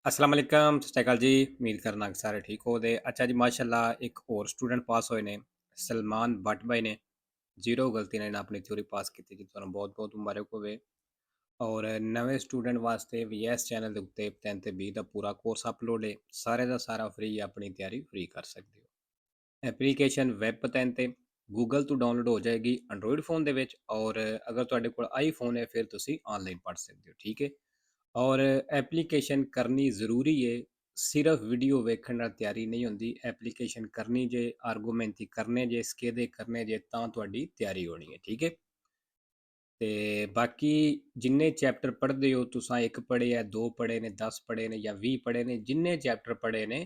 अस्सलाम वालेकुम, सत श्री अकाल जी। उम्मीद करना कि सारे ठीक हो दे। अच्छा जी, माशाल्लाह एक और स्टूडेंट पास होए ने, सलमान भट्ट भाई ने। जीरो गलती ने अपनी थ्योरी पास की जी, तुहानू बहुत बहुत मुबारक होवे। और नवे स्टूडेंट वास्ते वीएस चैनल के उत्ते 10 ते 20 का पूरा कोर्स अपलोड है। सारे का सारा फ्री, अपनी तैयारी फ्री कर सकते हो। एप्लीकेशन वैब 10 ते गूगल तो डाउनलोड हो जाएगी एंड्रॉयड फोन दे विच, और अगर तुहाडे कोल आईफोन है फिर तुसी ऑनलाइन पढ़ सकते हो, ठीक है। और एप्लीकेशन करनी ज़रूरी है। सिर्फ वीडियो वेखण नाल तैयारी नहीं होंदी। एप्लीकेशन करनी जे, आर्गूमेंट करने जे, स्केदे करने जे, तां तुहाडी तैयारी होनी है, ठीक है। ते बाकी जिन्ने चैप्टर पढ़दे हो तुसां, एक पढ़े है, दो पढ़े ने, 10 पढ़े ने या 20 पढ़े ने, जिन्ने चैप्टर पढ़े ने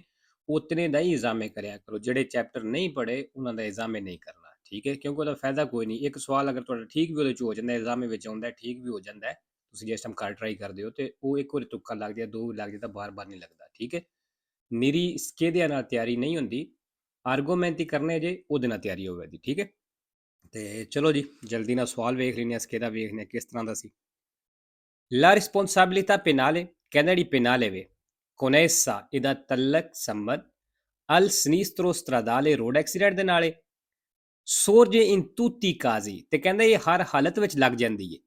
उतने दा ही एग्जामे करया करो। जेह्ड़े चैप्टर नहीं पढ़े उन्हां दा एग्जामे नहीं करना, ठीक है, क्योंकि ओह्दा फायदा कोई नहीं। एक सवाल अगर तुहाडा ठीक भी ओहदे च हो जांदा है, एग्जामे विच आउंदा है, ठीक भी हो जांदा है, तुसीं जिस टाइम घर ट्राई करदे हो ते ओह एक बारी तुक्का लग जाए, दो लग जाए, बार बार नहीं लगदा, ठीक है। निरी स्केदिया नाल तैयारी नहीं होंदी। आर्गूमेंट करने जे, ओहदे नाल तैयारी होवे दी, ठीक है। ते चलो जी, जल्दी नाल सवाल वेख लैने आं, स्केदा वेखने आं किस तरह दा सी। La responsabilità penale, Kennedy penale, con essa ed a tallak samband al sinistro stradale road accident ਦੇ ਨਾਲੇ sorge in tutti i casi ਤੇ ਕਹਿੰਦਾ ਇਹ ਹਰ ਹਾਲਤ ਵਿੱਚ ਲੱਗ ਜਾਂਦੀ ਹੈ।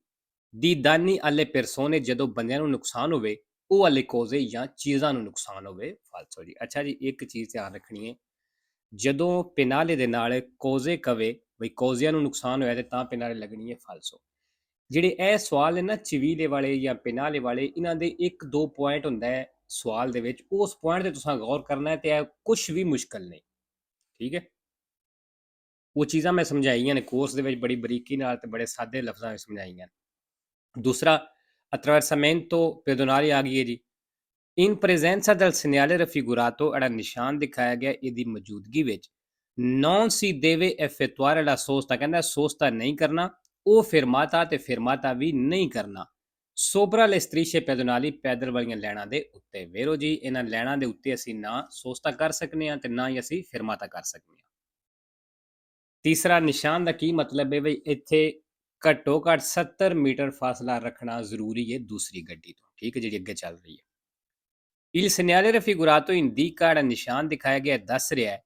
ਦੀ ਦਾਨੀ alle persone ਜਦੋਂ ਬੰਦਿਆਂ ਨੂੰ ਨੁਕਸਾਨ ਹੋਵੇ, ਉਹ alle cose ਜਾਂ ਚੀਜ਼ਾਂ ਨੂੰ ਨੁਕਸਾਨ ਹੋਵੇ। ਫਾਲਸੋ ਜੀ। ਅੱਛਾ ਜੀ, ਇੱਕ ਚੀਜ਼ ਧਿਆਨ ਰੱਖਣੀ ਹੈ, ਜਦੋਂ ਪਿਨਾਲੇ ਦੇ ਨਾਲ ਕੋਜ਼ੇ ਕਵੇ ਬਈ ਕੋਜ਼ਿਆਂ ਨੂੰ ਨੁਕਸਾਨ ਹੋਇਆ ਤੇ ਤਾਂ ਪਿਨਾਲੇ ਲੱਗਣੀ ਹੈ, ਫਾਲਸੋ। ਜਿਹੜੇ ਇਹ ਸਵਾਲ ਨੇ ਨਾ, ਚਵੀਲੇ ਵਾਲੇ ਜਾਂ ਪਿਨਾਲੇ ਵਾਲੇ, ਇਹਨਾਂ ਦੇ ਇੱਕ ਦੋ ਪੁਆਇੰਟ ਹੁੰਦਾ ਹੈ ਸਵਾਲ ਦੇ ਵਿੱਚ, ਉਸ ਪੁਆਇੰਟ ਤੇ ਤੁਸੀਂ ਗੌਰ ਕਰਨਾ ਹੈ ਤੇ ਇਹ ਕੁਝ ਵੀ ਮੁਸ਼ਕਲ ਨਹੀਂ, ਠੀਕ ਹੈ। ਉਹ ਚੀਜ਼ਾਂ ਮੈਂ ਸਮਝਾਈਆਂ ਨੇ ਕੋਰਸ ਦੇ ਵਿੱਚ ਬੜੀ ਬਰੀਕੀ ਨਾਲ ਤੇ ਬੜੇ ਸਾਦੇ ਲਫ਼ਜ਼ਾਂ ਵਿੱਚ ਸਮਝਾਈਆਂ। ਦੂਸਰਾ, attraversamento pedonale ਆ ਗਈ ਹੈ ਜੀ। In presenza del segnale raffigurato, ਜਿਹੜਾ ਨਿਸ਼ਾਨ ਦਿਖਾਇਆ ਗਿਆ, ਇਹਦੀ ਮੌਜੂਦਗੀ ਵਿੱਚ non si deve effettuare la sosta, ਕਹਿੰਦਾ ਸੋਸਤਾ ਨਹੀਂ ਕਰਨਾ। ਉਹ ਫਿਰਮਾਤਾ ਤੇ ਫਿਰਮਾਤਾ ਵੀ ਨਹੀਂ ਕਰਨਾ ਸੋਪਰਾ le strisce pedonali, ਪੈਦਲ ਵਾਲੀਆਂ ਲੈਣਾਂ ਦੇ ਉੱਤੇ। ਵੇਰੋ ਜੀ, ਇਹਨਾਂ ਲੈਣਾਂ ਦੇ ਉੱਤੇ ਅਸੀਂ ਨਾ ਸੋਸਤਾ ਕਰ ਸਕਨੇ ਹਾਂ ਤੇ ਨਾ ਹੀ ਅਸੀਂ ਫਿਰਮਾਤਾ ਕਰ ਸਕਨੇ ਹਾਂ। ਤੀਸਰਾ, ਨਿਸ਼ਾਨ ਦਾ ਕੀ ਮਤਲਬ ਹੈ ਬਈ ਇੱਥੇ ਘੱਟੋ ਘੱਟ 70 ਮੀਟਰ ਫਾਸਲਾ ਰੱਖਣਾ ਜ਼ਰੂਰੀ ਹੈ ਦੂਸਰੀ ਗੱਡੀ ਤੋਂ, ਠੀਕ ਹੈ, ਜਿਹੜੀ ਅੱਗੇ ਚੱਲ ਰਹੀ ਹੈ। Il segnale raffigurato indica, ਜਿਹੜਾ ਨਿਸ਼ਾਨ ਦਿਖਾਇਆ ਗਿਆ ਦੱਸ ਰਿਹਾ ਹੈ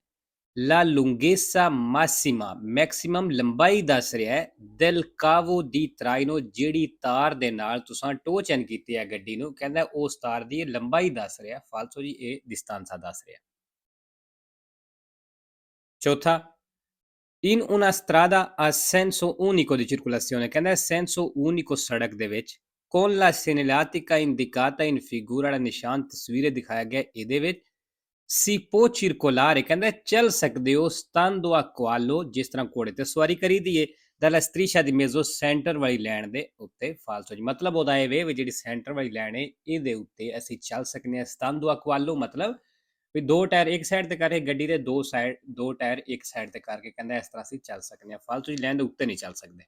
la lunghezza massima, ਮੈਕਸਿਮਮ ਲੰਬਾਈ ਦੱਸ ਰਿਹਾ ਹੈ del cavo di traino, ਜਿਹੜੀ ਤਾਰ ਦੇ ਨਾਲ ਤੁਸੀਂ ਟੋ ਚੈਨ ਕੀਤੀ ਹੈ ਗੱਡੀ ਨੂੰ, ਕਹਿੰਦਾ ਉਸ ਤਾਰ ਦੀ ਲੰਬਾਈ ਦੱਸ ਰਿਹਾ। ਫਾਲਸੋ ਜੀ, ਇਹ distanza ਦੱਸ ਰਿਹਾ। ਚੌਥਾ, in una strada a senso unico di circolazione, ਕਹਿੰਦਾ senso unico ਸੜਕ ਦੇ ਵਿੱਚ con la segnaletica indicata in figura, ਵਾਲਾ ਨਿਸ਼ਾਨ ਤਸਵੀਰੇ ਦਿਖਾਇਆ ਗਿਆ ਇਹਦੇ ਵਿੱਚ si può circolare, ਕਹਿੰਦਾ ਚੱਲ ਸਕਦੇ ਹੋ stando a cavallo, ਜਿਸ ਤਰ੍ਹਾਂ ਘੋੜੇ ਤੇ ਸਵਾਰੀ ਕਰੀਦੀ ਏ, dalla striscia di mezzo, centre ਵਾਲੀ ਲਾਈਨ ਦੇ ਉੱਤੇ। ਫਾਲਸੋ ਜੀ, ਮਤਲਬ ਉਹਦਾ ਇਹ ਵੇ ਵੀ ਜਿਹੜੀ ਸੈਂਟਰ ਵਾਲੀ ਲਾਈਨ ਹੈ ਇਹਦੇ ਉੱਤੇ ਅਸੀਂ ਚੱਲ ਸਕਨੇ ਹਾਂ। stando a cavallo ਮਤਲਬ ਵੀ ਦੋ ਟਾਇਰ ਇੱਕ ਸਾਈਡ ਤੇ ਕਰਕੇ ਗੱਡੀ ਦੇ ਦੋ ਟਾਇਰ ਇੱਕ ਸਾਈਡ ਤੇ ਕਰਕੇ, ਕਹਿੰਦਾ ਇਸ ਤਰ੍ਹਾਂ ਅਸੀਂ ਚੱਲ ਸਕਨੇ ਹਾਂ। ਫਾਲਤੂ ਜੀ ਲਾਈਨ ਦੇ ਉੱਤੇ ਨਹੀਂ ਚੱਲ ਸਕਦੇ।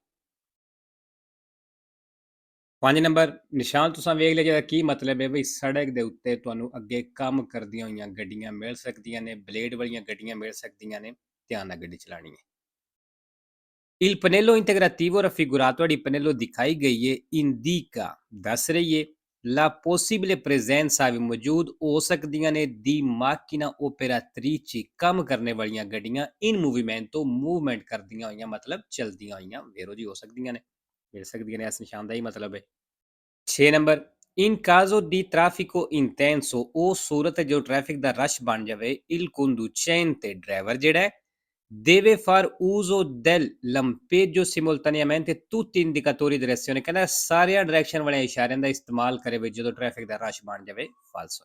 5 ਨੰਬਰ, ਨਿਸ਼ਾਨ ਤੁਸੀਂ ਵੇਖ ਲਿਆ, ਜਿਹਦਾ ਕੀ ਮਤਲਬ ਹੈ ਬਈ ਸੜਕ ਦੇ ਉੱਤੇ ਤੁਹਾਨੂੰ ਅੱਗੇ ਕੰਮ ਕਰਦੀਆਂ ਹੋਈਆਂ ਗੱਡੀਆਂ ਮਿਲ ਸਕਦੀਆਂ ਨੇ, ਬਲੇਡ ਵਾਲੀਆਂ ਗੱਡੀਆਂ ਮਿਲ ਸਕਦੀਆਂ ਨੇ, ਧਿਆਨ ਨਾਲ ਗੱਡੀ ਚਲਾਣੀ ਹੈ। Il pannello integrativo raffigurato, ਜਿਹੜੀ ਪਨੇਲੋ ਦਿਖਾਈ ਗਈ ਹੈ, indica ਦੱਸ ਰਹੀ ਹੈ la possibile presenza, ਵੀ ਮੌਜੂਦ ਹੋ ਸਕਦੀਆਂ ਨੇ, ਦੀ macchina operatrici, ਕੰਮ ਕਰਨੇ ਵਾਲੀਆਂ ਗੱਡੀਆਂ, in movimento, ਮੂਵਮੈਂਟ ਕਰਦੀਆਂ ਹੋਈਆਂ, ਮਤਲਬ ਚਲਦੀਆਂ ਹੋਈਆਂ। ਵੇਰੋ ਜੀ, ਹੋ ਸਕਦੀਆਂ ਨੇ, ਮਿਲ ਸਕਦੀਆਂ ਨੇ, ਇਸ ਨਿਸ਼ਾਨ ਦਾ ਹੀ ਮਤਲਬ ਹੈ। 6 number, in caso di traffico intenso, ਉਹ ਸੂਰਤ ਜੋ ਟ੍ਰੈਫਿਕ ਦਾ ਰਸ਼ ਬਣ ਜਾਵੇ, il conducente, ਡਰਾਈਵਰ ਜਿਹੜਾ ਹੈ, deve far uso del lampeggio simultaneamente tutti indicatori di direzione, ਕਹਿੰਦਾ ਸਾਰਿਆਂ ਡਾਇਰੈਕਸ਼ਨ ਵਾਲੇ ਇਸ਼ਾਰਿਆਂ ਦਾ ਇਸਤੇਮਾਲ ਕਰੇ ਵੀ ਜਦੋਂ ਟ੍ਰੈਫਿਕ ਦਾ ਰਸ਼ ਬਣ ਜਾਵੇ। ਫਾਲਸੋ।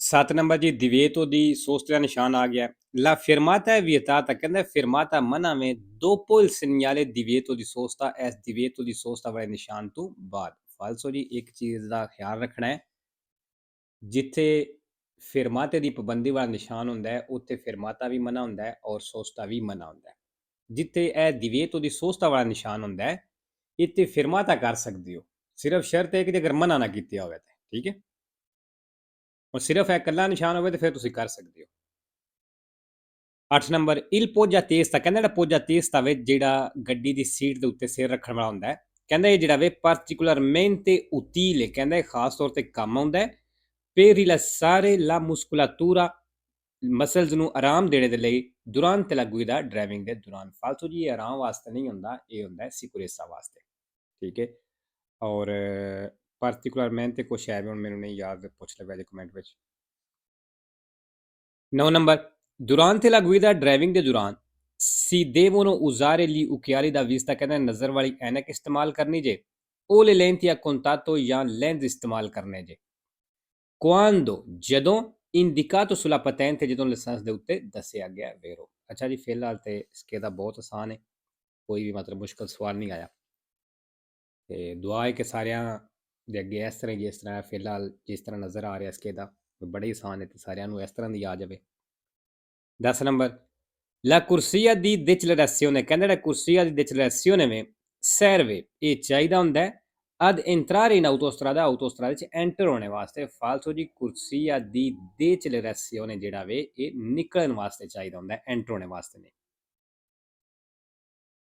7 ਨੰਬਰ ਜੀ, ਦਿਵੇਤੋ ਦੀ ਸੋਸਤੇ ਦਾ ਨਿਸ਼ਾਨ ਆ ਗਿਆ। La fermata è vietata, ਕਹਿੰਦਾ ਫਿਰਮਾਤਾ ਮਨਾ ਵੇ dopo il segnale divieto di sosta, ਇਸ divieto di sosta ਵਾਲੇ ਨਿਸ਼ਾਨ ਤੋਂ ਬਾਅਦ। ਫਾਲਸੋ ਜੀ, ਇੱਕ ਚੀਜ਼ ਦਾ ਖਿਆਲ ਰੱਖਣਾ ਹੈ, ਜਿੱਥੇ ਫਿਰਮਾਤੇ ਦੀ ਪਾਬੰਦੀ ਵਾਲਾ ਨਿਸ਼ਾਨ ਹੁੰਦਾ ਹੈ ਉੱਥੇ ਫਿਰਮਾਤਾ ਵੀ ਮਨਾ ਹੁੰਦਾ ਹੈ ਔਰ ਸੋਸਤਾ ਵੀ ਮਨਾ ਹੁੰਦਾ ਹੈ। ਜਿੱਥੇ ਇਹ ਦਿਵੇਤੋ ਦੀ ਸੋਸਤਾ ਵਾਲਾ ਨਿਸ਼ਾਨ ਹੁੰਦਾ ਹੈ, ਇੱਥੇ ਫਿਰਮਾਤਾ ਕਰ ਸਕਦੇ ਹੋ, ਸਿਰਫ ਸ਼ਰਤ ਹੈ ਕਿ ਅਗਰ ਮਨਾ ਨਾ ਕੀਤਾ ਹੋਵੇ ਤਾਂ, ਠੀਕ ਹੈ। ਔਰ ਸਿਰਫ ਇਹ ਇਕੱਲਾ ਨਿਸ਼ਾਨ ਹੋਵੇ ਤਾਂ ਫਿਰ ਤੁਸੀਂ ਕਰ ਸਕਦੇ ਹੋ। 8 ਨੰਬਰ, il poggia testa, ਕਹਿੰਦਾ ਜਿਹੜਾ ਪੋਜਾ ਤੇਸਤਾ ਵੇ, ਜਿਹੜਾ ਗੱਡੀ ਦੀ ਸੀਟ ਦੇ ਉੱਤੇ ਸਿਰ ਰੱਖਣ ਵਾਲਾ ਹੁੰਦਾ ਹੈ, ਕਹਿੰਦਾ ਇਹ ਜਿਹੜਾ ਵੇ particolarmente utile, ਕਹਿੰਦਾ ਇਹ ਖਾਸ ਤੌਰ ਤੇ ਕੰਮ ਆਉਂਦਾ ਹੈ per rilassare la muscolatura muscles ਨੂੰ ਆਰਾਮ ਦੇਣੇ ਦੇ ਲਈ durante la guida ਡਰਾਈਵਿੰਗ ਦੇ ਦੌਰਾਨ। ਫਾਲਤੂ ਜੀ ਇਹ ਆਰਾਮ ਵਾਸਤੇ ਨਹੀਂ ਹੁੰਦਾ, ਇਹ ਹੁੰਦਾ ਸਿਕੁਰੇਸਾ ਵਾਸਤੇ, ਠੀਕ ਹੈ। ਔਰ ਪਾਰਟਿਕੂਲਰmente ਕੁਛ ਹੈ ਵੀ ਹੁਣ ਮੈਨੂੰ ਨਹੀਂ ਯਾਦ, ਪੁੱਛ ਲਵੇ ਜੇ ਕਮੈਂਟ ਵਿੱਚ। 9 number, durante la guida driving ਦੇ ਦੌਰਾਨ si devono usare gli occhiali da vista, ਕਹਿੰਦਾ ਨਜ਼ਰ ਵਾਲੀ ਐਨਕ ਇਸਤੇਮਾਲ ਕਰਨੀ ਜੇ, ਉਹ le lenti a contatto ਜਾਂ ਲੈਂਸ ਇਸਤੇਮਾਲ ਕਰਨੇ ਜੇ। quando, ਜਦੋਂ, indicato sulla patente, ਜਦੋਂ ਲਾਇਸੈਂਸ ਦੇ ਉੱਤੇ ਦੱਸਿਆ ਗਿਆ ਵੇਰੋ। ਅੱਛਾ ਜੀ, ਫਿਲਹਾਲ ਤੇ ਇਸਕੇ ਦਾ ਬਹੁਤ ਆਸਾਨ ਹੈ, ਕੋਈ ਵੀ ਮਤਲਬ ਮੁਸ਼ਕਲ ਸਵਾਲ ਨਹੀਂ ਆਇਆ। ਤੇ ਦੁਆ ਹੈ ਕਿ ਸਾਰਿਆਂ ਦੇ ਅੱਗੇ ਇਸ ਤਰ੍ਹਾਂ ਜਿਸ ਤਰ੍ਹਾਂ ਫਿਲਹਾਲ ਜਿਸ ਤਰ੍ਹਾਂ ਨਜ਼ਰ ਆ ਰਿਹਾ ਇਸਕੇ ਦਾ ਬੜੀ ਆਸਾਨ ਹੈ, ਤੇ ਸਾਰਿਆਂ ਨੂੰ ਇਸ ਤਰ੍ਹਾਂ ਦੀ ਆ ਜਾਵੇ। 10 number, la corsia di decelerazione, ਕਹਿੰਦਾ ਜਿਹੜਾ corsia di decelerazione में serve, ਇਹ ਚਾਹੀਦਾ ਹੁੰਦਾ ਹੈ ad entrare in autostrada, autostrada 'ਚ ਐਂਟਰ ਹੋਣੇ ਵਾਸਤੇ। ਫਾਲਸੋ ਜੀ, corsia di decelerazione ਜਿਹੜਾ ਵੇ ਇਹ ਨਿਕਲਣ ਵਾਸਤੇ ਚਾਹੀਦਾ ਹੁੰਦਾ ਹੈ, ਐਂਟਰ ਹੋਣੇ ਵਾਸਤੇ ਨਹੀਂ।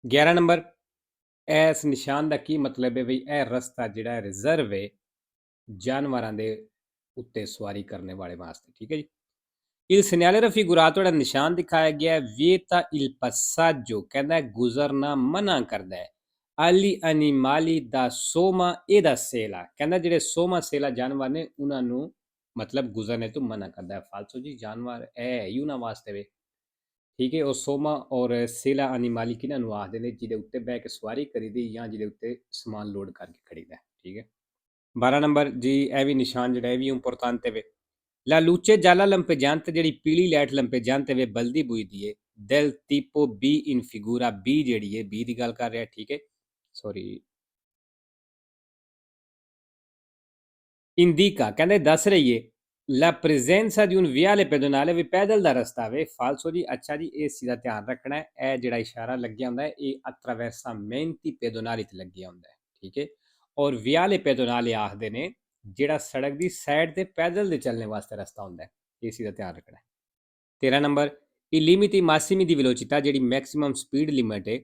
11 ਨੰਬਰ, ਇਸ ਨਿਸ਼ਾਨ ਦਾ ਕੀ ਮਤਲਬ ਹੈ ਵੀ ਇਹ ਰਸਤਾ ਜਿਹੜਾ ਹੈ ਰਿਜ਼ਰਵ ਹੈ ਜਾਨਵਰਾਂ ਦੇ ਉੱਤੇ ਸਵਾਰੀ ਕਰਨੇ ਵਾਲੇ ਵਾਸਤੇ, ਠੀਕ ਹੈ ਜੀ। il segnale raffigurato, ਜਿਹੜਾ ਨਿਸ਼ਾਨ ਦਿਖਾਇਆ ਗਿਆ ਹੈ, vieta il passaggio, ਕਹਿੰਦਾ ਹੈ ਗੁਜ਼ਰਨਾ ਮਨਾ ਕਰਦਾ ਹੈ, agli animali da soma e da sela, ਕਹਿੰਦਾ ਜਿਹੜੇ ਸੋਮਾ ਸੇਲਾ ਜਾਨਵਰ ਨੇ ਉਹਨਾਂ ਨੂੰ ਮਤਲਬ ਗੁਜ਼ਰਨੇ ਤੋਂ ਮਨਾ ਕਰਦਾ ਹੈ। ਫਾਲਤੂ ਜੀ ਜਾਨਵਰ ਇਹ ਹੀ ਉਹਨਾਂ ਵਾਸਤੇ ਵੇ, ਠੀਕ ਹੈ। ਉਹ ਸੋਮਾ ਔਰ ਸੇਲਾ ਅਨੀਮਾਲੀ ਕਿਹਨਾਂ ਨੂੰ ਆਖਦੇ ਨੇ, ਜਿਹਦੇ ਉੱਤੇ ਬਹਿ ਕੇ ਸਵਾਰੀ ਕਰੀਦੀ ਜਾਂ ਜਿਹਦੇ ਉੱਤੇ ਸਮਾਨ ਲੋਡ ਕਰਕੇ ਖੜੀਦਾ, ਠੀਕ ਹੈ। 12 ਨੰਬਰ ਜੀ, ਇਹ ਵੀ ਨਿਸ਼ਾਨ ਜਿਹੜਾ ਇਹ ਵੀ ਇੰਪੋਰਟੈਂਟ ਵੇ, la luce gialla lampeggiante, ਜਿਹੜੀ ਪੀਲੀ ਲਾਈਟ ਲੰਪੇਜਾਂਤੇ ਵੇ ਬਲਦੀ ਬੁਝਦੀ ਏ, del tipo B in figura, B ਜਿਹੜੀ ਹੈ B ਦੀ ਗੱਲ ਕਰ ਰਿਹਾ, ਠੀਕ ਹੈ। ਸੌਰੀ, indica, ਕਹਿੰਦੇ ਦੱਸ ਰਹੀ ਏ la presenza di un viale pedonale, ਵੀ ਪੈਦਲ ਦਾ ਰਸਤਾ ਵੇ। ਫਾਲਸੋ ਜੀ, ਅੱਛਾ ਜੀ, ਇਸ ਚੀਜ਼ ਦਾ ਧਿਆਨ ਰੱਖਣਾ ਹੈ, ਇਹ ਜਿਹੜਾ ਇਸ਼ਾਰਾ ਲੱਗਿਆ ਹੁੰਦਾ ਹੈ ਇਹ attraversamenti pedonali ਤੇ ਲੱਗਿਆ ਹੁੰਦਾ ਹੈ, ਠੀਕ ਹੈ। ਔਰ viale pedonale ਆਖਦੇ ਨੇ ਜਿਹੜਾ ਸੜਕ ਦੀ ਸਾਈਡ ਤੇ ਪੈਦਲ ਦੇ ਚੱਲਣੇ ਵਾਸਤੇ ਰਸਤਾ ਹੁੰਦਾ ਹੈ, ਇਸ ਚੀਜ਼ ਦਾ ਧਿਆਨ ਰੱਖਣਾ ਹੈ। 13 number, i limiti massimi di velocità, ਜਿਹੜੀ ਮੈਕਸਿਮਮ ਸਪੀਡ ਲਿਮਿਟ ਹੈ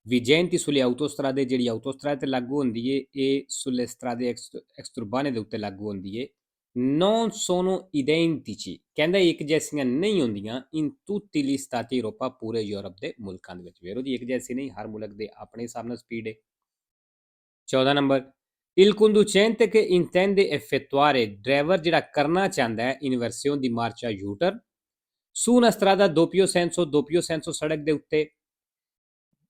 vigenti sulle autostrade, ਜਿਹੜੀ autostrade ਤੇ ਲਾਗੂ ਹੁੰਦੀ ਹੈ, ਇਹ sulle strade extraurbane ਦੇ ਉੱਤੇ ਲਾਗੂ ਹੁੰਦੀ ਹੈ। non sono identici, ਕਹਿੰਦਾ ਇੱਕ ਜੈਸੀਆਂ ਨਹੀਂ ਹੁੰਦੀਆਂ in tutti gli stati Europa, ਪੂਰੇ ਯੂਰਪ ਦੇ ਮੁਲਕਾਂ ਦੇ ਵਿੱਚ ਵੇਰੋ ਜੀ, ਇੱਕ ਜੈਸੀ ਨਹੀਂ, ਹਰ ਮੁਲਕ ਦੇ ਆਪਣੇ ਹਿਸਾਬ ਨਾਲ ਸਪੀਡ ਹੈ। 14 number, il conducente che intende effettuare, driver ਜਿਹੜਾ ਕਰਨਾ ਚਾਹੁੰਦਾ ਹੈ ਇਨਵਰਸੀone di marcia U-turn su una strada doppio senso, ਸੜਕ ਦੇ ਉੱਤੇ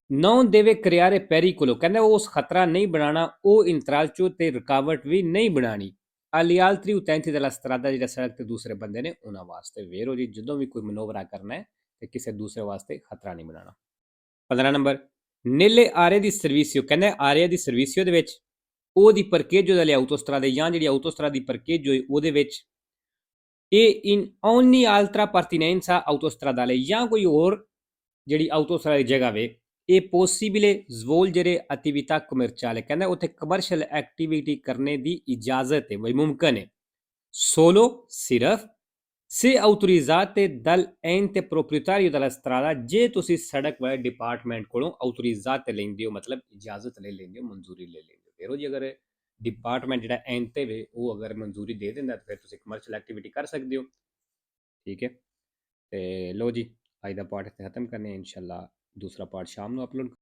non deve creare pericolo, ਕਹਿੰਦਾ ਉਸ ਖਤਰਾ ਨਹੀਂ ਬਣਾਉਣਾ, ਉਹ ਇੰਤਰਾਲਚੋ ਤੇ ਰੁਕਾਵਟ ਵੀ ਨਹੀਂ ਬਣਾਣੀ agli altri utenti della strada, ਜਿਹੜਾ ਸੜਕ ਤੇ ਦੂਸਰੇ ਬੰਦੇ ਨੇ ਉਹਨਾਂ ਵਾਸਤੇ ਵੇਰੋ ਜੀ, ਜਦੋਂ ਵੀ ਕੋਈ ਮਨੋਵਰਾ ਕਰਨਾ ਹੈ ਤੇ ਕਿਸੇ ਦੂਸਰੇ ਵਾਸਤੇ ਖਤਰਾ ਨਹੀਂ ਬਣਾਉਣਾ। 15 number, nelle aree di servizio, ਕਹਿੰਦਾ ਆਰਿਆ ਦੀ ਸਰਵਿਸਿਓ ਦੇ ਵਿੱਚ ਉਹ ਦੀ parcheggio delle autostrade, ਜਾਂ ਜਿਹੜੀ autostrada ਦੀ parcheggio ਹੈ ਉਹਦੇ ਵਿੱਚ e in ogni altra pertinenza autostradale, ਜਾਂ ਕੋਈ ਹੋਰ ਜਿਹੜੀ autostrada ਦੀ ਜਗ੍ਹਾ ਵੇ ਇਹ possibile svolgere attività commerciale, ਕਹਿੰਦਾ ਉੱਥੇ ਕਮਰਸ਼ੀਅਲ ਐਕਟੀਵਿਟੀ ਕਰਨੇ ਦੀ ਇਜਾਜ਼ਤ ਹੈ, ਵਈ ਮੁਮਕਨ ਹੈ। solo, ਸਿਰਫ, se autorizzate dall'ente proprietario della strada, ਜੇ ਤੁਸੀਂ ਸੜਕ ਵਾਲੇ ਡਿਪਾਰਟਮੈਂਟ ਕੋਲੋਂ autorizzate ਲੈਂਦੇ ਹੋ, ਮਤਲਬ ਇਜਾਜ਼ਤ ਲੈ ਲੈਂਦੇ ਹੋ, ਮਨਜ਼ੂਰੀ ਲੈ ਲੈਂਦੇ ਹੋ ਵੇਰੋ ਜੀ। ਅਗਰ ਡਿਪਾਰਟਮੈਂਟ ਜਿਹੜਾ ਐਂਤੇ ਵੇ ਉਹ ਅਗਰ ਮਨਜ਼ੂਰੀ ਦੇ ਦਿੰਦਾ ਤਾਂ ਫਿਰ ਤੁਸੀਂ ਕਮਰਸ਼ੀਅਲ ਐਕਟੀਵਿਟੀ ਕਰ ਸਕਦੇ ਹੋ, ਠੀਕ ਹੈ। ਤੇ ਲੋ ਜੀ, ਅੱਜ ਦਾ ਪਾਠ ਇੱਥੇ ਖਤਮ ਕਰਨੇ, ਇਨਸ਼ਾਅੱਲਾ ਦੂਸਰਾ ਪਾਠ ਸ਼ਾਮ ਨੂੰ ਅਪਲੋਡ